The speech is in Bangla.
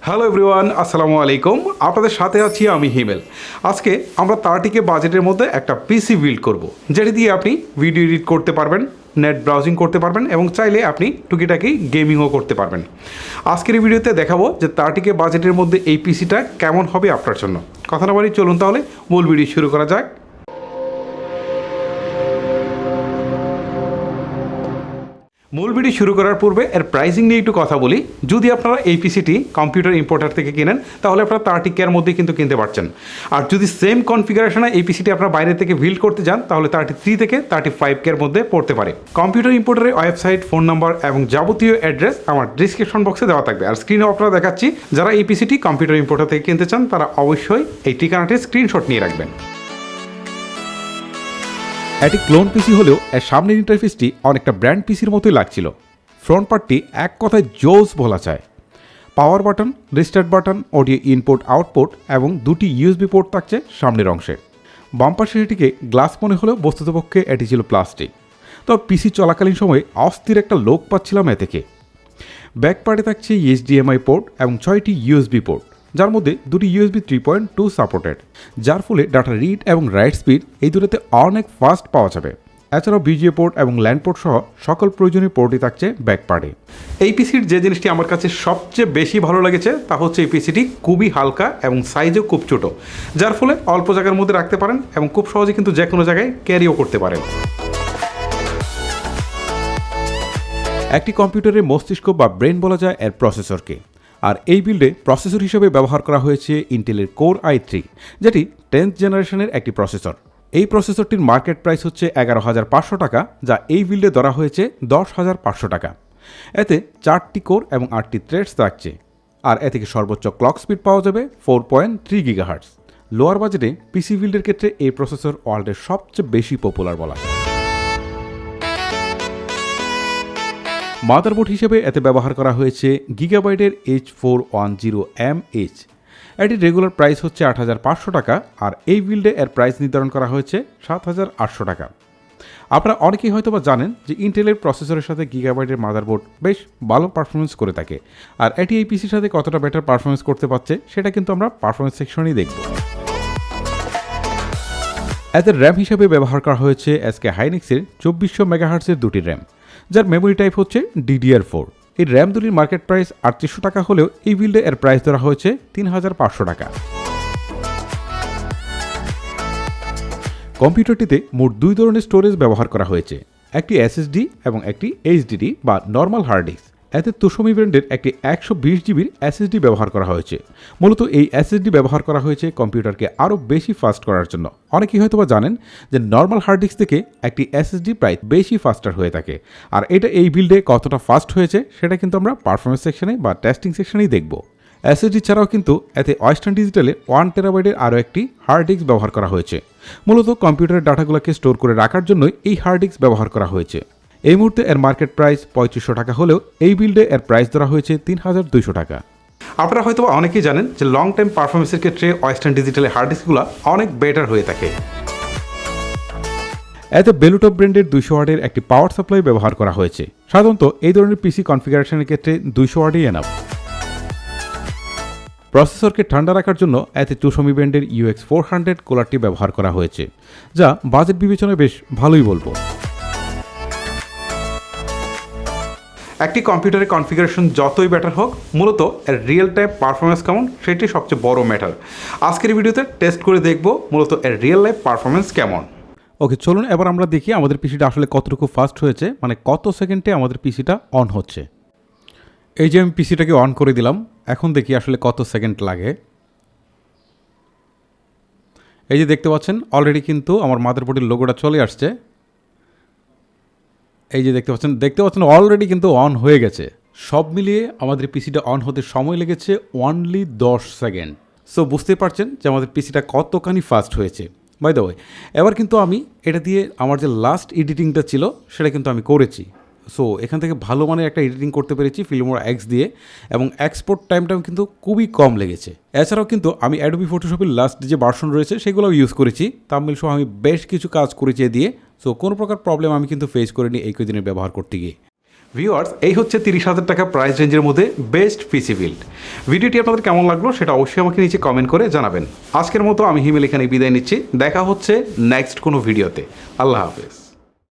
হ্যালো এভরিওয়ান, আসসালামু আলাইকুম। আপনাদের সাথে আছি আমি হিমেল। আজকে আমরা 30K বাজেটের মধ্যে একটা পিসি বিল্ড করব, যেটি দিয়ে আপনি ভিডিও এডিট করতে পারবেন, নেট ব্রাউজিং করতে পারবেন এবং চাইলে আপনি টুকিটাকি গেমিংও করতে পারবেন। আজকের এই ভিডিওতে দেখাবো যে 30K বাজেটের মধ্যে এই পিসিটা কেমন হবে আপনার জন্য। কথা না বাড়ি চলুন তাহলে মূল ভিডিও শুরু করা যাক। মূল ভিডিও শুরু করার পূর্বে এর প্রাইসিং নিয়ে একটু কথা বলি। যদি আপনারা এই পিসিটি কম্পিউটার ইম্পোর্টার থেকে কিনেন তাহলে আপনারা 30K এর মধ্যে কিন্তু কিনতে পারছেন। আর যদি সেম কনফিগারেশনে এই পিসিটি আপনারা বাইরে থেকে বিল্ড করতে যান তাহলে 33 থেকে 35K এর মধ্যে পড়তে পারে। কম্পিউটার ইম্পোর্টারের ওয়েবসাইট, ফোন নাম্বার এবং যাবতীয় অ্যাড্রেস আমার ডিসক্রিপশন বক্সে দেওয়া থাকবে। আর স্ক্রিনে আপনারা দেখাচ্ছি, যারা এই পিসিটি কম্পিউটার ইম্পোর্টার থেকে কিনতে চান তারা অবশ্যই এই ঠিকানাটির স্ক্রিনশট নিয়ে রাখবেন। এটি ক্লোন পিসি হলেও এর সামনের ইন্টারফেসটি অনেকটা ব্র্যান্ড পিসির মতোই লাগছিল। ফ্রন্ট পার্টটি এক কথায় জোস বলা যায়। Power button, restart button, audio input output এবং দুটি ইউএসবি পোর্ট থাকছে সামনের অংশে। বাম্পার সেটিকে গ্লাস মনে হলেও বস্তুতপক্ষে এটি ছিল প্লাস্টিক। তবে পিসি চলাকালীন সময়ে অস্থির একটা লোক পাচ্ছিলাম এ থেকে। ব্যাক পার্টে থাকছে এইচডিএমআই পোর্ট এবং 6টি ইউএসবি পোর্ট, যার মধ্যে দুটি ইউএসবি 3.2 সাপোর্টেড, যার ফলে ডাটা রিড এবং রাইট স্পিড এই দুটোতে অনেক ফাস্ট পাওয়া যাবে। এছাড়াও বিজিএ পোর্ট এবং ল্যান্ড পোর্ট সহ সকল প্রয়োজনীয় পোর্টই থাকছে ব্যাক পার্টে। এই পিসির যে জিনিসটি আমার কাছে সবচেয়ে বেশি ভালো লেগেছে তা হচ্ছে এই পিসিটি খুবই হালকা এবং সাইজও খুব ছোটো, যার ফলে অল্প জায়গার মধ্যে রাখতে পারেন এবং খুব সহজে কিন্তু যে কোনো জায়গায় ক্যারিও করতে পারেন। একটি কম্পিউটারের মস্তিষ্ক বা ব্রেন বলা যায় এর প্রসেসরকে। আর এই বিল্ডে প্রসেসর হিসেবে ব্যবহার করা হয়েছে ইন্টেলের কোর i3, যেটি 10th জেনারেশনের একটি প্রসেসর। এই প্রসেসরটির মার্কেট প্রাইস হচ্ছে 11,500 টাকা, যা এই বিল্ডে ধরা হয়েছে 10,500 টাকা। এতে 4টি কোর এবং 8টি থ্রেডস থাকছে। আর এ থেকে সর্বোচ্চ ক্লক স্পিড পাওয়া যাবে 4.3 GHz। লোয়ার বাজেটে পিসি বিল্ডের ক্ষেত্রে এই প্রসেসর ওয়ার্ল্ডের সবচেয়ে বেশি পপুলার বলা যায়। মাদারবোর্ড হিসেবে এতে ব্যবহার করা হয়েছে গিগাবাইটের H410MH। এটির রেগুলার প্রাইস হচ্ছে 8,500 টাকা, আর এই বিল্ডে এর প্রাইস নির্ধারণ করা হয়েছে 7,800 টাকা। আপনারা অনেকেই হয়তো বা জানেন যে ইন্টেলের প্রসেসরের সাথে গিগাবাইটের মাদারবোর্ড বেশ ভালো পারফরমেন্স করে থাকে, আর এটি এই পিসির সাথে কতটা বেটার পারফরমেন্স করতে পারছে সেটা কিন্তু আমরা পারফরমেন্স সেকশনেই দেখব। এতে র্যাম হিসেবে ব্যবহার করা হয়েছে SK হাইনিক্সের 2400 মেগাহার্টসের দুটি র্যাম, যার মেমোরি টাইপ হচ্ছে DDR4। এই র্যাম দুটির মার্কেট প্রাইস 3800 টাকা হলেও এই বিল্ডে এর প্রাইস ধরা হয়েছে 3,500 টাকা। কম্পিউটারটিতে মোট দুই ধরনের স্টোরেজ ব্যবহার করা হয়েছে, একটি SSD এবং একটি HDD বা নর্মাল হার্ড ডিস্ক। এতে তোশমি ব্র্যান্ডের একটি 120 জিবির SSD ব্যবহার করা হয়েছে। মূলত এই SSD ব্যবহার করা হয়েছে কম্পিউটারকে আরও বেশি ফাস্ট করার জন্য। অনেকেই হয়তো বা জানেন যে নর্মাল হার্ড ডিস্ক থেকে একটি SSD প্রায় বেশি ফাস্টার হয়ে থাকে, আর এটা এই বিল্ডে কতটা ফাস্ট হয়েছে সেটা কিন্তু আমরা পারফরমেন্স সেকশনে বা টেস্টিং সেকশনেই দেখব। SSD ছাড়াও কিন্তু এতে ওয়েস্টার্ন ডিজিটালে 1 টেরাবাইটের আরও একটি হার্ড ডিস্ক ব্যবহার করা হয়েছে। মূলত কম্পিউটারের ডাটাগুলোকে স্টোর করে রাখার জন্যই এই হার্ড ডিস্ক ব্যবহার করা হয়েছে। এই মুহূর্তে এর মার্কেট প্রাইস 3500 টাকা হলেও এই বিল্ডে এর প্রাইস ধরা হয়েছে 3,200 টাকা। আপনারা হয়তো অনেকেই জানেন যে লং টাইম পারফরমেন্সের ক্ষেত্রে ওয়েস্টার্ন ডিজিটালের হার্ড ডিস্কগুলো অনেক বেটার হয়ে থাকে। এতে বেলুটপ ব্র্যান্ডের 200 ওয়াটের একটি পাওয়ার সাপ্লাই ব্যবহার করা হয়েছে। সাধারণত এই ধরনের পিসি কনফিগারেশনের ক্ষেত্রে 200 ওয়াটই এনাফ। প্রসেসরকে ঠান্ডা রাখার জন্য এতে তোশমি ব্র্যান্ডের UX400 কুলারটি ব্যবহার করা হয়েছে, যা বাজেট বিবেচনায় বেশ ভালোই বলবো। একটি কম্পিউটারের কনফিগারেশন যতই বেটার হোক, মূলত এর রিয়েল টাইম পারফরমেন্স কেমন সেটি সবচেয়ে বড় ম্যাটার। আজকের ভিডিওতে টেস্ট করে দেখব মূলত এর রিয়েল লাইফ পারফরমেন্স কেমন। ওকে, চলুন এবার আমরা দেখি আমাদের পিসিটা আসলে কতটুকু ফাস্ট হয়েছে, মানে কত সেকেন্ডে আমাদের পিসিটা অন হচ্ছে। এই যে আমি পিসিটাকে অন করে দিলাম, এখন দেখি আসলে কত সেকেন্ড লাগে। এই যে দেখতে পাচ্ছেন অলরেডি কিন্তু আমার মাদারবোর্ডের লোগোটা চলে আসছে। এই যে দেখতে পাচ্ছেন অলরেডি কিন্তু অন হয়ে গেছে। সব মিলিয়ে আমাদের পিসিটা অন হতে সময় লেগেছে অনলি 10 সেকেন্ড। সো বুঝতে পারছেন যে আমাদের পিসিটা কতখানি ফাস্ট হয়েছে। বাই দ্য ওয়ে, এবার কিন্তু আমি এটা দিয়ে আমার যে লাস্ট এডিটিংটা ছিল সেটা কিন্তু আমি করেছি। সো এখান থেকে ভালো মানের একটা এডিটিং করতে পেরেছি ফিল্মোরা X দিয়ে, এবং এক্সপোর্ট টাইমটাও কিন্তু খুবই কম লেগেছে। এছাড়াও কিন্তু আমি অ্যাডোবি ফটোশপের লাস্ট যে ভার্সন রয়েছে সেগুলোও ইউজ করেছি। তামিল সহ আমি বেশ কিছু কাজ করেছি দিয়ে। সো কোনো প্রকার প্রবলেম আমি কিন্তু ফেস করিনি এই কদিনের ব্যবহার করতে গিয়ে। ভিউয়ার্স, এই হচ্ছে 30,000 টাকা প্রাইস রেঞ্জের মধ্যে বেস্ট পিসি বিল্ড। ভিডিওটি আপনাদের কেমন লাগলো সেটা অবশ্যই আমাকে নিচে কমেন্ট করে জানাবেন। আজকের মতো আমি হিমেল এখানে বিদায় নিচ্ছি। দেখা হচ্ছে নেক্সট কোনো ভিডিওতে। আল্লাহ হাফেজ।